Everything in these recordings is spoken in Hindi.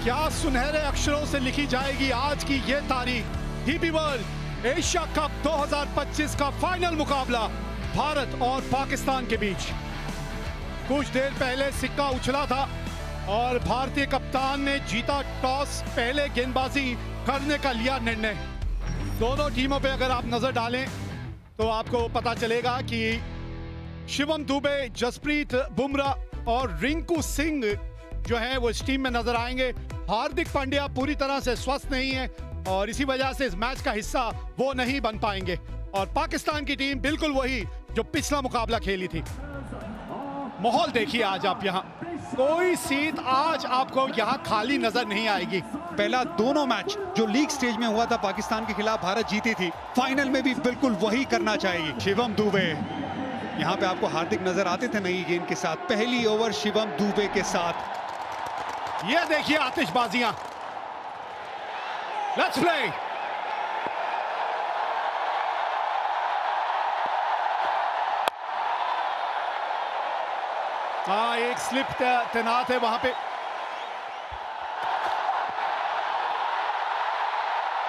क्या सुनहरे अक्षरों से लिखी जाएगी आज की ये तारीख। डीपी वर्ल्ड एशिया कप 2025 का फाइनल मुकाबला भारत और पाकिस्तान के बीच। कुछ देर पहले सिक्का उछला था और भारतीय कप्तान ने जीता टॉस, पहले गेंदबाजी करने का लिया निर्णय। दोनों टीमों पे अगर आप नजर डालें तो आपको पता चलेगा कि शिवम दुबे, जसप्रीत बुमराह और रिंकू सिंह जो है वो इस टीम में नजर आएंगे। हार्दिक पांड्या पूरी तरह से स्वस्थ नहीं है और इसी वजह से इस मैच का हिस्सा वो नहीं बन पाएंगे। और पाकिस्तान की टीम बिल्कुल वही जो पिछला मुकाबला खेली थी। माहौल देखिए आज आप यहाँ, कोई सीट आज आपको यहाँ खाली नजर नहीं आएगी। पहला दोनों मैच जो लीग स्टेज में हुआ था पाकिस्तान के खिलाफ भारत जीती थी, फाइनल में भी बिल्कुल वही करना चाहेगी। शिवम दुबे यहाँ पे आपको हार्दिक नजर आते थे नई गेंद के साथ। पहली ओवर शिवम दुबे के साथ। ये देखिए आतिशबाजियां। Let's play. हाँ, एक स्लिप तैनात है वहां पे।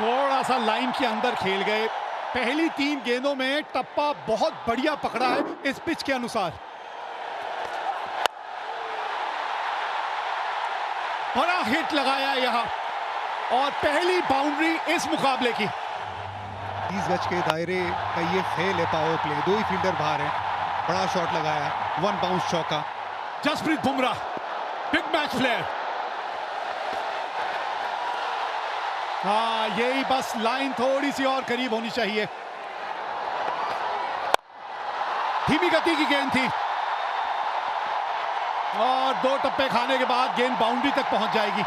थोड़ा सा लाइन के अंदर खेल गए। पहली 3 गेंदों में टप्पा बहुत बढ़िया पकड़ा है इस पिच के अनुसार। बड़ा हिट लगाया यहाँ और पहली बाउंड्री इस मुकाबले की। 30 गज के दायरे का ये फेल है पावर प्ले। 2 ही फील्डर बाहर है। बड़ा शॉट लगाया, 1 बाउंस चौका। Jasprit Bumrah big match player. हाँ, यही बस लाइन थोड़ी सी और करीब होनी चाहिए। धीमी गति की गेंद थी और 2 टप्पे खाने के बाद गेंद बाउंड्री तक पहुंच जाएगी।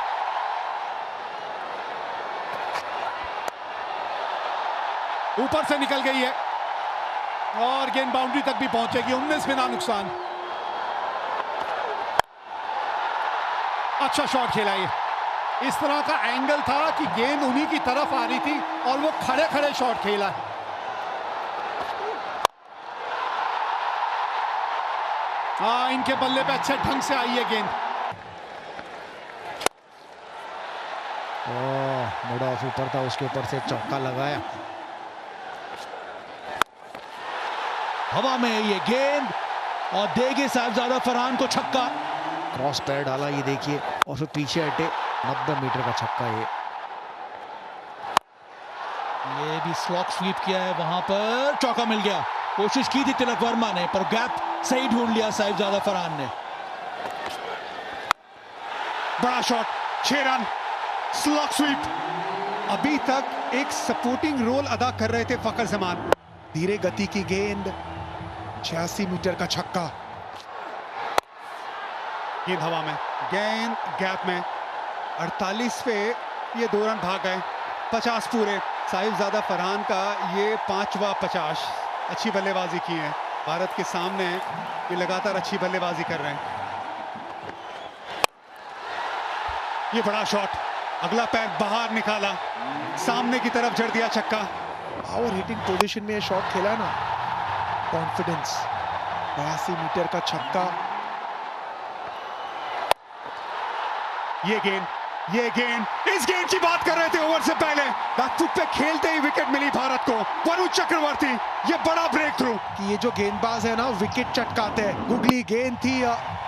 ऊपर से निकल गई है और गेंद बाउंड्री तक भी पहुंचेगी। 19 बिना नुकसान। अच्छा शॉट खेला ये। इस तरह का एंगल था कि गेंद उन्हीं की तरफ आ रही थी और वो खड़े खड़े शॉट खेला। हाँ, इनके बल्ले पे अच्छे ढंग से आई है गेंद। मुड़ा ऑफ ऊपर था, उसके ऊपर से चौका लगाया। हवा में ये गेंद और देंगे साहिबजादा फरहान को छक्का। क्रॉस पैर डाला, ये देखिए, और फिर पीछे हटे। 90 मीटर का छक्का ये भी स्लॉक स्वीप किया है, वहां पर चौका मिल गया। कोशिश की थी तिलक वर्मा ने पर गैप सही ढूंढ लिया साहिबजादा फरहान ने। बड़ा शॉट, 6 रन, स्लॉक स्वीप। अभी तक एक सपोर्टिंग रोल अदा कर रहे थे फकर जमान। धीरे गति की गेंद, 86 मीटर का छक्का। गेंद हवा में, गेंद गैप में। 48 पे ये 2 रन भाग गए। 50 पूरे। साहिबजादा फरहान का ये 5वां 50। अच्छी बल्लेबाजी की है भारत के सामने। ये लगातार अच्छी बल्लेबाजी कर रहे हैं। ये बड़ा शॉट, अगला पैर बाहर निकाला, सामने की तरफ जड़ दिया छक्का। पावर हिटिंग पोजीशन में शॉट खेला ना, कॉन्फिडेंस। 82 मीटर का छक्का। ये गेंद, इस गेंद की बात कर रहे थे ओवर से पहले। बैकफुट पे खेलते ही विकेट मिली भारत को। वरुण चक्रवर्ती, ये बड़ा ब्रेक थ्रू। कि ये जो गेंदबाज है ना, विकेट चटकाते हैं। गुगली गेंद थी,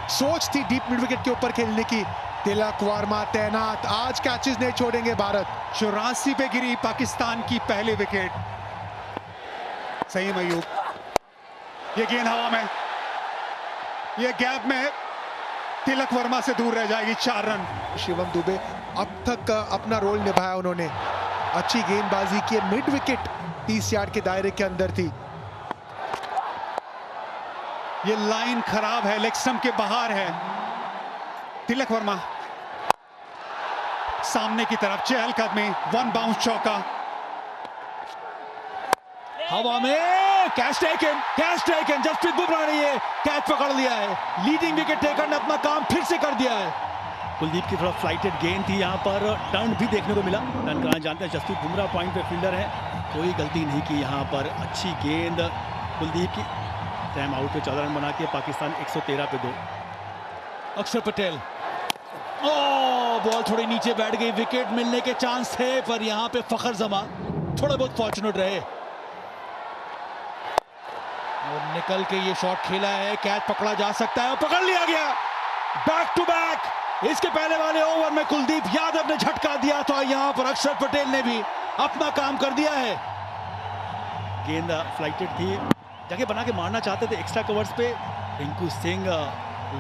सोच थी डीप मिड विकेट के ऊपर खेलने की। तिलक वर्मा तैनात, आज कैचेस नहीं छोड़ेंगे भारत। 84 पे गिरी पाकिस्तान की पहली विकेट। सही मयूब, ये गेंद हवा में, ये गैप में तिलक वर्मा से दूर रह जाएगी। 4 रन। शिवम दुबे अब तक अपना रोल निभाया उन्होंने। अच्छी गेंदबाजी की, मिड विकेट 30 यार्ड के दायरे के अंदर थी। ये लाइन खराब है, लेग स्टंप के बाहर है। तिलक वर्मा सामने की तरफ, चहलकदमी, 1 बाउंस चौका। हवा में कैच टेकन। जसप्रीत बुमराह ने ये कैच पकड़ लिया है। लीडिंग विकेट टेकर ने अपना काम फिर से कर दिया है। कुलदीप की तरफ फ्लाइटेड गेंद थी, यहाँ पर टर्न भी देखने को मिला। टर्न कराना जानते हैं, जसप्रीत बुमराह पॉइंट पे फील्डर है, कोई गलती नहीं की यहाँ पर। अच्छी गेंद कुलदीप की। टाइम आउट पे 14 रन बना के पाकिस्तान 113 पे 2। अक्षर पटेल बॉल थोड़ी नीचे बैठ गई, विकेट मिलने के चांस थे पर यहां पे फखर जमा थोड़ा बहुत फॉर्चुनेट रहे और निकल के ये शॉट खेला है। कैच पकड़ा जा सकता है और पकड़ लिया गया। Back to back. इसके पहले वाले ओवर में कुलदीप यादव ने झटका दिया था, यहां पर अक्षर पटेल ने भी अपना काम कर दिया है। गेंद फ्लाइटेड थी, जगह बना के मारना चाहते थे एक्स्ट्रा कवर्स पे। रिंकू सिंह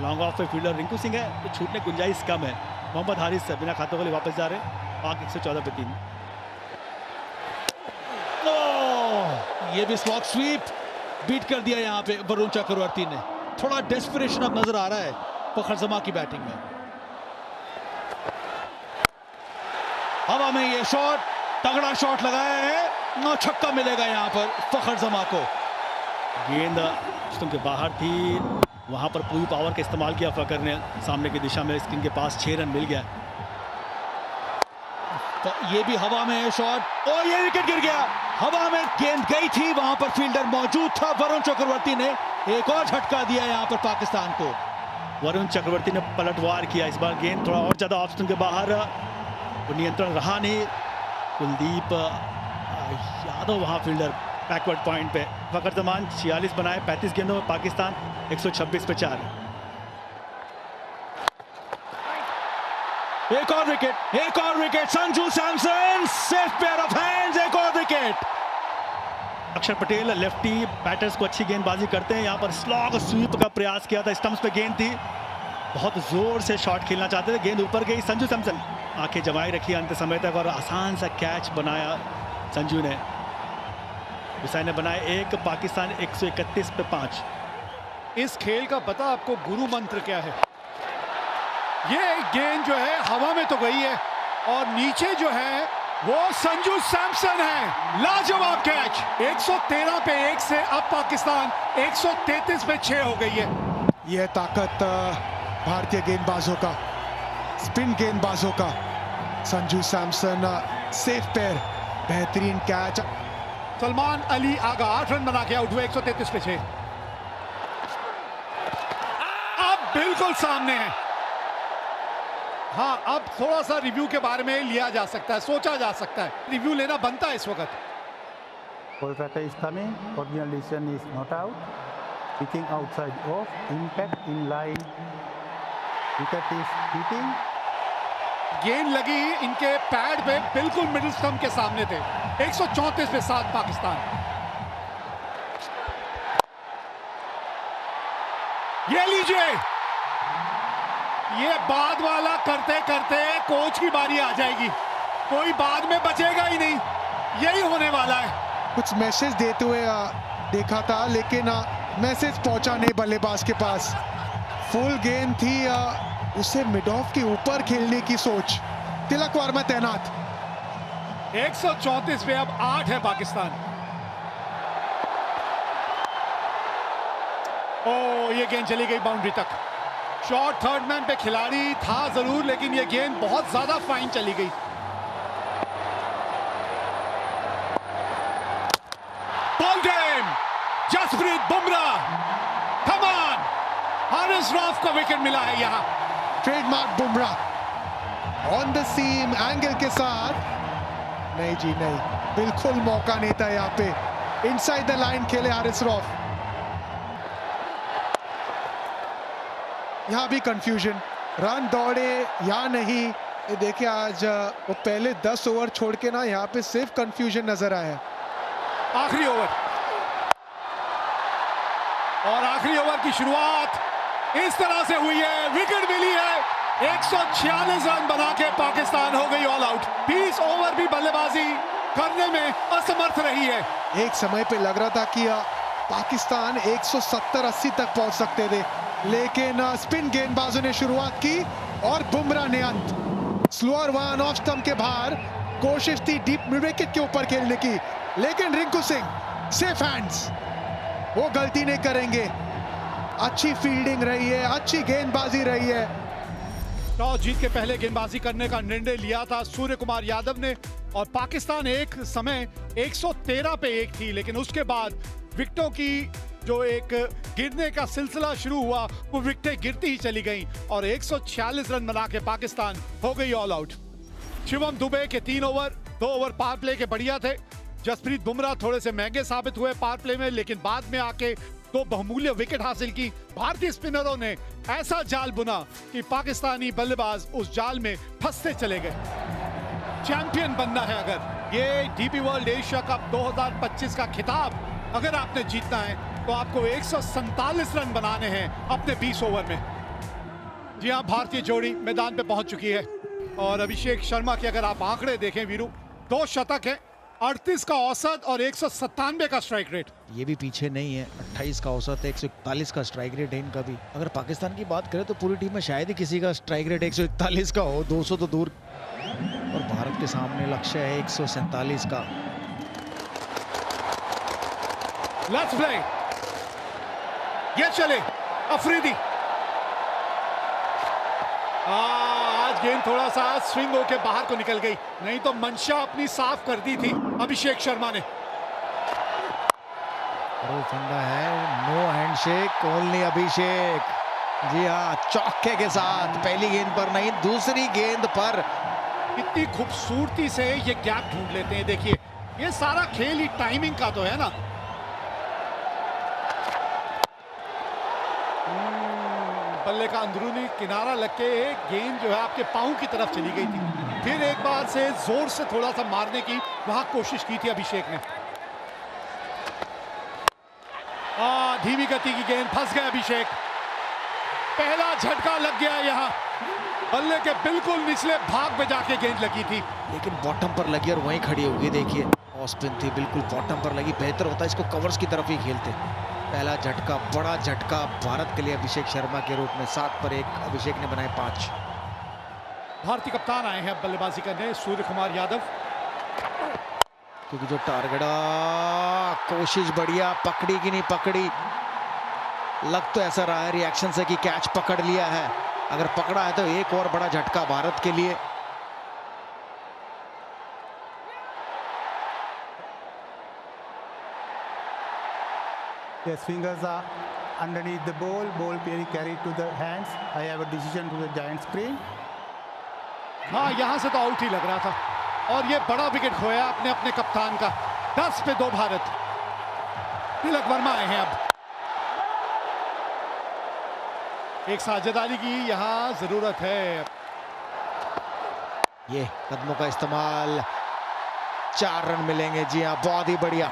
लॉन्ग ऑफ पे फील्डर रिंकू सिंह है तो छूटने की गुंजाइश कम है। मोहम्मद हारिस बिना खाते वाले वापस जा रहे हैं। पाक 114 पे 3। ये भी स्लॉग स्वीप बीट कर दिया यहां पे वरुण चक्रवर्ती ने। थोड़ा डेस्परेशन अब नजर आ रहा है फखर जमा की बैटिंग में। हवा में ये शॉट, तगड़ा शॉट लगाया है, 9 छक्का मिलेगा यहां पर फखर जमा को। गेंद स्टंप के बाहर थी, वहां पर पूरी पावर का इस्तेमाल किया फकर ने। सामने की दिशा में स्क्रीन के पास 6 रन मिल गया। तो ये भी हवा में है शॉट और ये विकेट गिर गया। हवा में गेंद गई थी, वहां पर फील्डर मौजूद था। वरुण चक्रवर्ती ने एक और झटका दिया यहां पर पाकिस्तान को। वरुण चक्रवर्ती ने पलटवार किया। इस बार गेंद थोड़ा और ज्यादा ऑफ स्टंप के बाहर, नियंत्रण रहा नहीं। कुलदीप यादव वहां फील्डर बैकवर्ड पॉइंट पे। फकर जमान 46 बनाए 35 गेंदों में, पाकिस्तान 126 पे 4। एक और wicket, Sanju Samson safe pair of hands, एक और विकेट। अक्षर पटेल लेफ्टी बैटर्स को अच्छी गेंदबाजी करते हैं। यहां पर स्लॉग स्वीप का प्रयास किया था, स्टंप्स पे गेंद थी, बहुत जोर से शॉट खेलना चाहते थे, गेंद ऊपर गई। संजू सैमसन आंखें जमाई रखी अंत समय तक और आसान सा कैच बनाया संजू ने। हुसैन ने बनाए 1, पाकिस्तान 131 पे 5। इस खेल का पता आपको गुरु मंत्र क्या है? ये गेंद जो है हवा में तो गई है और नीचे जो है वो संजू सैमसन है। लाजवाब कैच। 113 पे 1 से अब पाकिस्तान 133 पे 6 हो गई है। यह ताकत भारतीय गेंदबाजों का, स्पिन गेंदबाजों का। संजू सैमसन सेफ पेयर, बेहतरीन कैच। सलमान अली आगा 8 रन बना के आउट हुए 133 पे 6। अब बिल्कुल सामने है। हाँ, अब थोड़ा सा रिव्यू के बारे में लिया जा सकता है, सोचा जा सकता है, रिव्यू लेना बनता है इस वक्त। Kolkata is coming, original decision is not out, pitching outside off, impact in line, wicket is hitting. गेंद लगी इनके पैड पे, बिल्कुल मिडिल स्टंप के सामने थे। 134 पे 7 पाकिस्तान। ये लीजिए, ये बाद वाला करते करते कोच की बारी आ जाएगी, कोई बाद में बचेगा ही नहीं, यही होने वाला है। कुछ मैसेज देते हुए देखा था, लेकिन मैसेज पहुंचा नहीं बल्लेबाज के पास। फुल गेंद थी, उसे मिड ऑफ के ऊपर खेलने की सोच। तिलक वर्मा तैनात। 134 पे अब 8 है पाकिस्तान। ओ, ये गेंद चली गई बाउंड्री तक। शॉट थर्ड मैन पे खिलाड़ी था जरूर, लेकिन ये गेंद बहुत ज्यादा फाइन चली गई। Ball game, Jasprit Bumrah, come on, Haris Rauf को विकेट मिला है यहां। Trademark Bumrah on the seam angle के साथ। नहीं जी नहीं, बिल्कुल मौका नहीं था यहाँ पे। इनसाइड द लाइन खेले हारिस रऊफ। यहाँ भी कंफ्यूजन, रन दौड़े या नहीं। ये देखिए, आज वो पहले 10 ओवर छोड़ के ना यहाँ पे सिर्फ कंफ्यूजन नजर आया। आखिरी ओवर, और आखिरी ओवर की शुरुआत इस तरह से हुई है, विकेट मिली है। 146 रन बना के पाकिस्तान हो गई ऑल आउट। 20 ओवर भी बल्लेबाजी करने में असमर्थ रही है। एक समय पे लग रहा था कि पाकिस्तान 170-80 तक पहुंच सकते थे, लेकिन स्पिन गेंदबाजों ने शुरुआत की और बुमराह ने अंत। स्लोअर वन ऑफ स्टंप के बाहर, कोशिश थी डीप मिड विकेट के ऊपर खेलने की, लेकिन रिंकू सिंह सेफ हैंड्स, वो गलती नहीं करेंगे। अच्छी फील्डिंग रही है, अच्छी गेंदबाजी रही है। टॉस जीत के पहले गेंदबाजी करने का निर्णय लिया था सूर्य कुमार यादव ने, और पाकिस्तान एक समय 113 पे 1 थी, लेकिन उसके बाद विकेटों की जो एक गिरने का सिलसिला शुरू हुआ वो विकेटें गिरती ही चली गईं और 146 रन बना के पाकिस्तान हो गई ऑल आउट। शिवम दुबे के 3 ओवर, 2 ओवर पावर प्ले के बढ़िया थे। जसप्रीत बुमराह थोड़े से महंगे साबित हुए पावर प्ले में, लेकिन बाद में आके 2 बहुमूल्य विकेट हासिल की। भारतीय स्पिनरों ने ऐसा जाल बुना कि पाकिस्तानी बल्लेबाज उस जाल में फंसते चले गए। चैंपियन बनना है अगर, ये डीपी वर्ल्ड एशिया कप 2025 का खिताब अगर आपने जीतना है तो आपको 147 रन बनाने हैं अपने 20 ओवर में। जी हाँ, भारतीय जोड़ी मैदान पे पहुंच चुकी है और अभिषेक शर्मा के अगर आप आंकड़े देखें वीरू, 2 शतक है, 38 का औसत और 197 का स्ट्राइक रेट। ये भी पीछे नहीं है, 28 का औसत है, 141 का स्ट्राइक रेट है इनका भी। अगर पाकिस्तान की बात करें तो पूरी टीम में शायद ही किसी का स्ट्राइक रेट 141 का हो, 200 तो दूर। और भारत के सामने लक्ष्य है 147 का। लेट्स प्ले, ये चले अफरीदी। आज गेंद थोड़ा सा स्विंग होके बाहर को निकल गई, नहीं तो मंशा अपनी साफ कर दी थी अभिषेक शर्मा ने। वो फंडा है, नो हैंडशेक, ओनली अभिषेक। जी हाँ, चौके के साथ पहली गेंद पर नहीं, दूसरी गेंद पर। कितनी खूबसूरती से ये गैप ढूंढ लेते हैं। देखिए, ये सारा खेल ही टाइमिंग का तो है ना। बल्ले का अंदरूनी किनारा लग के गेंद जो है आपके पांव की तरफ चली गई थी। फिर एक बार से जोर से थोड़ा सा मारने की वहां कोशिश की थी अभिषेक ने। धीमी गति की गेंद, फंस गए अभिषेक। पहला झटका लग गया यहाँ, बल्ले के बिल्कुल निचले भाग में जाके गेंद लगी थी, लेकिन बॉटम पर लगी और वहीं खड़ी होगी। देखिए, ऑफ स्पिन थी, बिल्कुल बॉटम पर लगी। बेहतर होता इसको कवर्स की तरफ ही खेलते। पहला झटका, बड़ा झटका भारत के लिए अभिषेक शर्मा के रूप में। 7 पर 1 अभिषेक ने बनाए 5। भारतीय कप्तान आए हैं बल्लेबाजी करने, सूर्य कुमार यादव। क्योंकि जो टारगेट, कोशिश बढ़िया, पकड़ी कि नहीं पकड़ी। लग तो ऐसा रहा है रिएक्शन से कि कैच पकड़ लिया है। अगर पकड़ा है तो एक और बड़ा झटका भारत के लिए। His fingers are underneath the ball being carried to the hands. I have a decision to the giant screen. हाँ, यहां से तो आउट ही लग रहा था और ये बड़ा विकेट खोया अपने अपने कप्तान का। 10 पे 2 भारत। तिलक वर्मा आए हैं अब। एक साझेदारी की यहां जरूरत है। ये कदमों का इस्तेमाल, 4 रन मिलेंगे। जी हाँ, बहुत ही बढ़िया।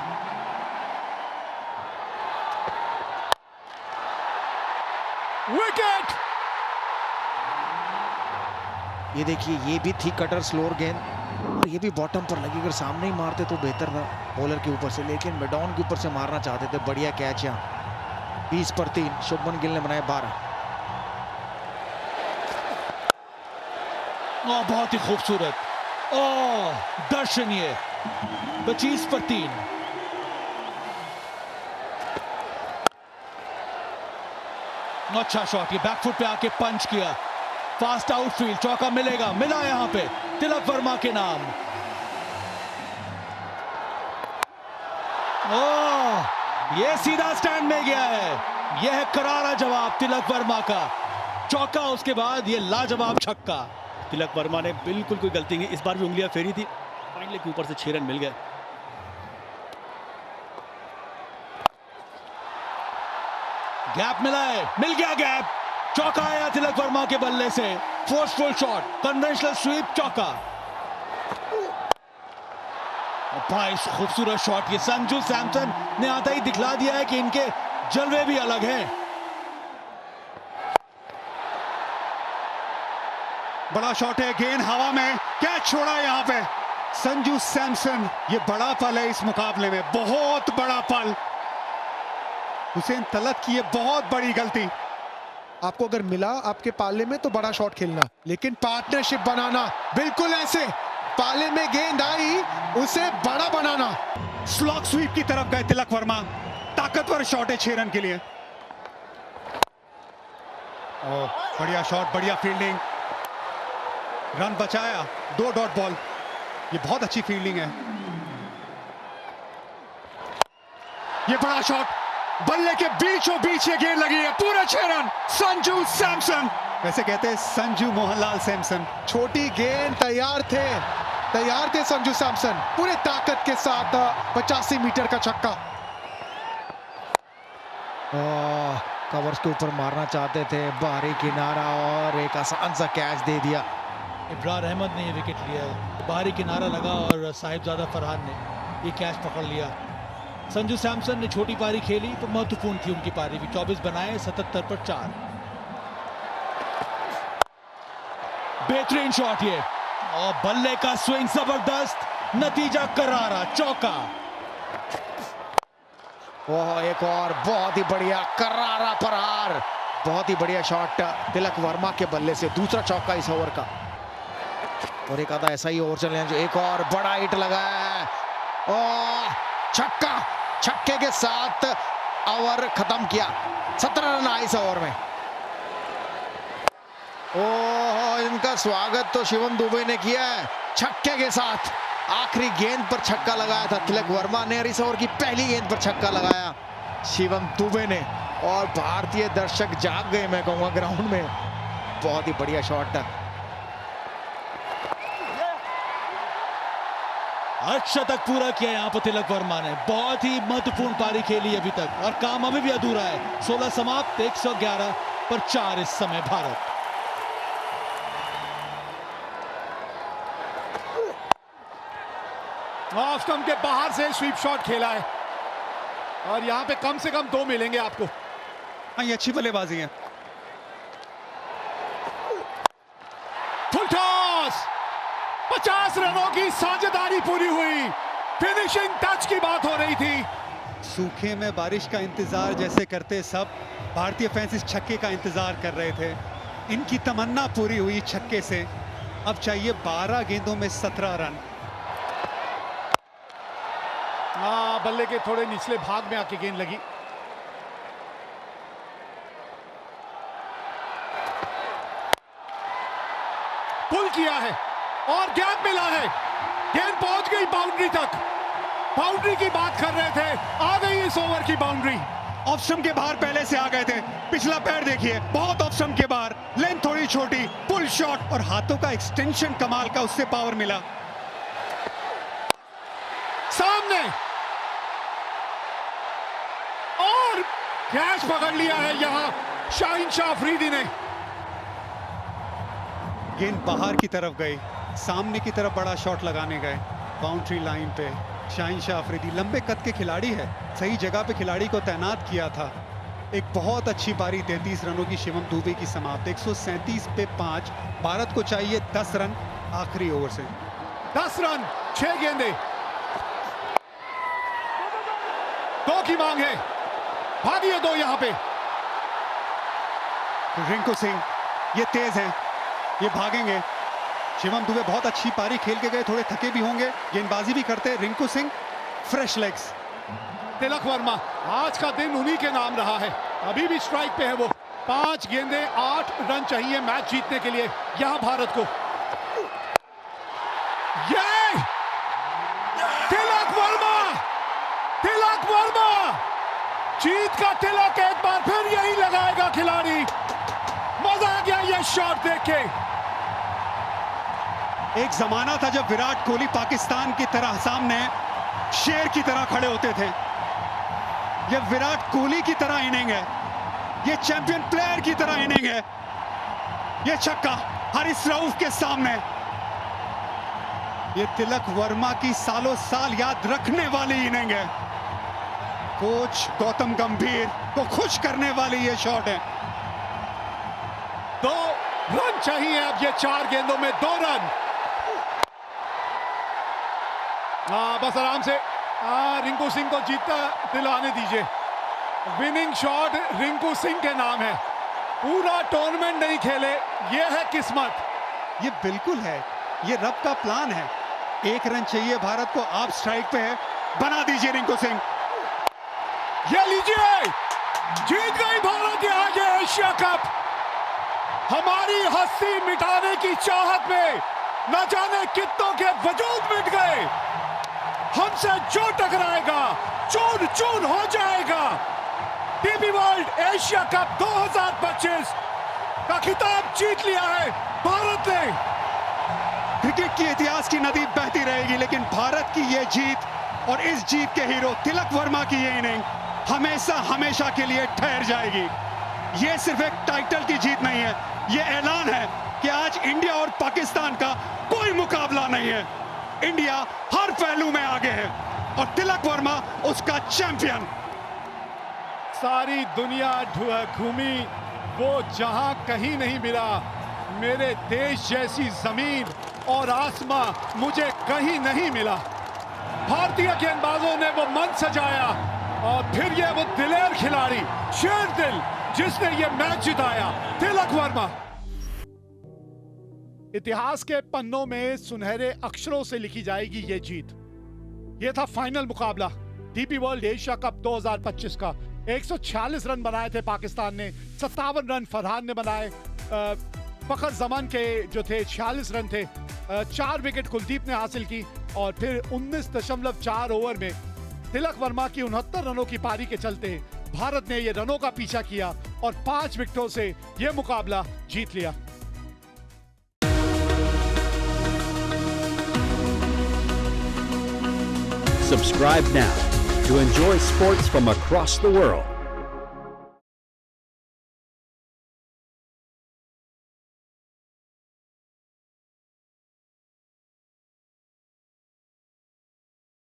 विकेट। ये देखिए, ये भी थी कटर स्लोअर गेंद और ये भी बॉटम पर लगी। अगर सामने ही मारते तो बेहतर था बॉलर के ऊपर से, लेकिन मिडॉन के ऊपर से मारना चाहते थे। बढ़िया कैच यहाँ। 20 पर 3 शुभमन गिल ने बनाए 12। बहुत ही खूबसूरत, दर्शनीय। 25 पर 3। अच्छा शॉट, ये बैकफुट पे आके पंच किया। फास्ट आउटफील्ड, चौका मिलेगा, मिला यहां पे तिलक वर्मा के नाम। ये सीधा स्टैंड में गया है। यह है करारा जवाब तिलक वर्मा का। चौका, उसके बाद ये लाजवाब छक्का। तिलक वर्मा ने बिल्कुल कोई गलती नहीं, इस बार भी उंगलियां फेरी थी। फाइनली के ऊपर से 6 रन मिल गए। गैप मिला है, मिल गया गैप। चौका आया तिलक वर्मा के बल्ले से। फोर्सफुल शॉट, कन्वेंशनल स्वीप, चौका। बड़ा खूबसूरत शॉट। ये संजू सैमसन ने आता ही दिखला दिया है कि इनके जलवे भी अलग हैं। बड़ा शॉट है, गेंद हवा में, कैच छोड़ा यहाँ पे संजू सैमसन। ये बड़ा पल है इस मुकाबले में, बहुत बड़ा पल। हुसैन तलत की ये बहुत बड़ी गलती। आपको अगर मिला आपके पाले में तो बड़ा शॉट खेलना, लेकिन पार्टनरशिप बनाना, बिल्कुल ऐसे पाले में गेंद आई उसे बड़ा बनाना। स्लॉग स्वीप की तरफ गए तिलक वर्मा। ताकतवर शॉट है 6 रन के लिए। बढ़िया शॉट, बढ़िया फील्डिंग, रन बचाया। 2 डॉट बॉल, ये बहुत अच्छी फील्डिंग है। ये बड़ा शॉट, बल्ले के बीचों बीच ये गेंद लगी है, पूरे 6 रन। संजू सैमसन, वैसे कहते हैं संजू मोहनलाल सैमसन। छोटी गेंद, तैयार थे संजू सैमसन, पूरे ताकत के साथ 85 मीटर का छक्का। कवर्स के ऊपर मारना चाहते थे, बाहरी किनारा और एक आसान सा कैच दे दिया। इब्रार अहमद ने ये विकेट लिया है, बाहरी किनारा लगा और साहिबजादा फरहान ने ये कैच पकड़ लिया। संजू सैमसन ने छोटी पारी खेली तो महत्वपूर्ण थी उनकी पारी भी। 24 बनाए, 77 पर 4। बेहतरीन शॉट ये, और बल्ले का स्विंग जबरदस्त, नतीजा करारा, चौका। ओह, एक और बहुत ही बढ़िया करारा प्रहार, बहुत ही बढ़िया शॉट तिलक वर्मा के बल्ले से, दूसरा चौका इस ओवर का। और एक आधा ऐसा ही ओवर चले जो एक और बड़ा हिट लगाया है, ओह छक्का, छक्के के साथ ओवर खत्म किया। 17 रन आए इस ओवर में। ओह, इनका स्वागत तो शिवम दुबे ने किया है छक्के के साथ। आखिरी गेंद पर छक्का लगाया था तिलक वर्मा ने, और इस ओवर की पहली गेंद पर छक्का लगाया शिवम दुबे ने, और भारतीय दर्शक जाग गए मैं कहूंगा ग्राउंड में। बहुत ही बढ़िया शॉट। अर्धशतक पूरा किया यहाँ पर तिलक वर्मा ने, बहुत ही महत्वपूर्ण पारी खेली अभी तक, और काम अभी भी अधूरा है। 16 समाप्त, 111 पर 4 इस समय भारत। ऑफ स्टंप के बाहर से स्वीप शॉट खेला है, और यहां पे कम से कम 2 मिलेंगे आपको। हाँ, ये अच्छी बल्लेबाजी है। फुल टॉस, 50 रनों की साझेदारी पूरी हुई। फिनिशिंग टच की बात हो रही थी। सूखे में बारिश का इंतजार जैसे करते सब भारतीय फैंस इस छक्के का इंतजार कर रहे थे। इनकी तमन्ना पूरी हुई छक्के से। अब चाहिए 12 गेंदों में 17 रन। बल्ले के थोड़े निचले भाग में आके गेंद लगी। पुल किया है और गैप मिला है, गेंद पहुंच गई बाउंड्री तक। बाउंड्री की बात कर रहे थे, आ गई इस ओवर की बाउंड्री। ऑफ स्टंप के बाहर पहले से आ गए थे, पिछला पैर देखिए, बहुत ऑफ स्टंप के बाहर, लेंथ थोड़ी छोटी, पुल शॉट, और हाथों का एक्सटेंशन कमाल का, उससे पावर मिला। सामने और कैच पकड़ लिया है यहां शाहीन शाह अफरीदी ने। गेंद बाहर की तरफ गई, सामने की तरफ बड़ा शॉट लगाने गए, बाउंड्री लाइन पे। शाहीन शाह अफरीदी लंबे कद के खिलाड़ी है, सही जगह पे खिलाड़ी को तैनात किया था। एक बहुत अच्छी पारी, 33 रनों की शिवम दुबे की समाप्त। 137 पे 5। भारत को चाहिए 10 रन आखिरी ओवर से। 10 रन, 6 गेंदे, 2 की मांग है, भागिए 2 यहां पे। रिंकू सिंह ये तेज हैं, ये भागेंगे। शिवम दुबे बहुत अच्छी पारी खेल के गए, थोड़े थके भी होंगे, गेंदबाजी भी करते। Rinku Singh fresh legs. तिलक वर्मा, आज का दिन उन्हीं के नाम रहा है, अभी भी स्ट्राइक पे है वो। 5 गेंदे, 8 रन चाहिए मैच जीतने के लिए यहां भारत को। ये तिलक वर्मा, तिलक वर्मा, जीत का तिलक एक बार फिर यही लगाएगा खिलाड़ी। मजा आ गया ये शॉट देख के। एक जमाना था जब विराट कोहली पाकिस्तान की तरह सामने शेर की तरह खड़े होते थे। ये विराट कोहली की तरह इनिंग है, ये चैंपियन प्लेयर की तरह इनिंग है। ये छक्का हारिस रऊफ के सामने, ये तिलक वर्मा की सालों साल याद रखने वाली इनिंग है। कोच गौतम गंभीर को खुश करने वाली ये शॉट है। 2 रन चाहिए अब, ये 4 गेंदों में 2 रन। बस आराम से रिंकू सिंह को जीतता दिलाने दीजिए। विनिंग शॉट रिंकू सिंह के नाम है। पूरा टूर्नामेंट नहीं खेले, ये है किस्मत। ये बिल्कुल है, ये रब का प्लान है। 1 रन चाहिए भारत को, आप स्ट्राइक पे है, बना दीजिए रिंकू सिंह। ये लीजिए, जीत गई भारत आज एशिया कप। हमारी हस्ती मिटाने की चाहत में न जाने कितनों के वजूद मिट गए। हमसे जो टकराएगा चूर चूर हो जाएगा। डीपी वर्ल्ड एशिया कप 2025 का खिताब जीत लिया है भारत ने। क्रिकेट के इतिहास की नदी बहती रहेगी, लेकिन भारत की ये जीत और इस जीत के हीरो तिलक वर्मा की ये इनिंग हमेशा हमेशा के लिए ठहर जाएगी। ये सिर्फ एक टाइटल की जीत नहीं है, ये ऐलान है कि आज इंडिया और पाकिस्तान का कोई मुकाबला नहीं है। इंडिया हर पहलू में आगे है और तिलक वर्मा उसका चैंपियन। सारी दुनिया घूमी, वो जहां कहीं नहीं मिला। मेरे देश जैसी जमीन और आसमां मुझे कहीं नहीं मिला। भारतीय गेंदबाजों ने वो मन सजाया और फिर ये वो दिलेर खिलाड़ी, शेर दिल, जिसने ये मैच जिताया, तिलक वर्मा। इतिहास के पन्नों में सुनहरे अक्षरों से लिखी जाएगी ये जीत। ये था फाइनल मुकाबला डीपी वर्ल्ड एशिया कप 2025 का। 146 रन बनाए थे पाकिस्तान ने, 57 रन फरहान ने बनाए। फखर जमान के जो थे 46 रन थे। 4 विकेट कुलदीप ने हासिल की और फिर 19.4 ओवर में तिलक वर्मा की 69 रनों की पारी के चलते भारत ने ये रनों का पीछा किया और 5 विकेटों से ये मुकाबला जीत लिया। Subscribe now to enjoy sports from across the world.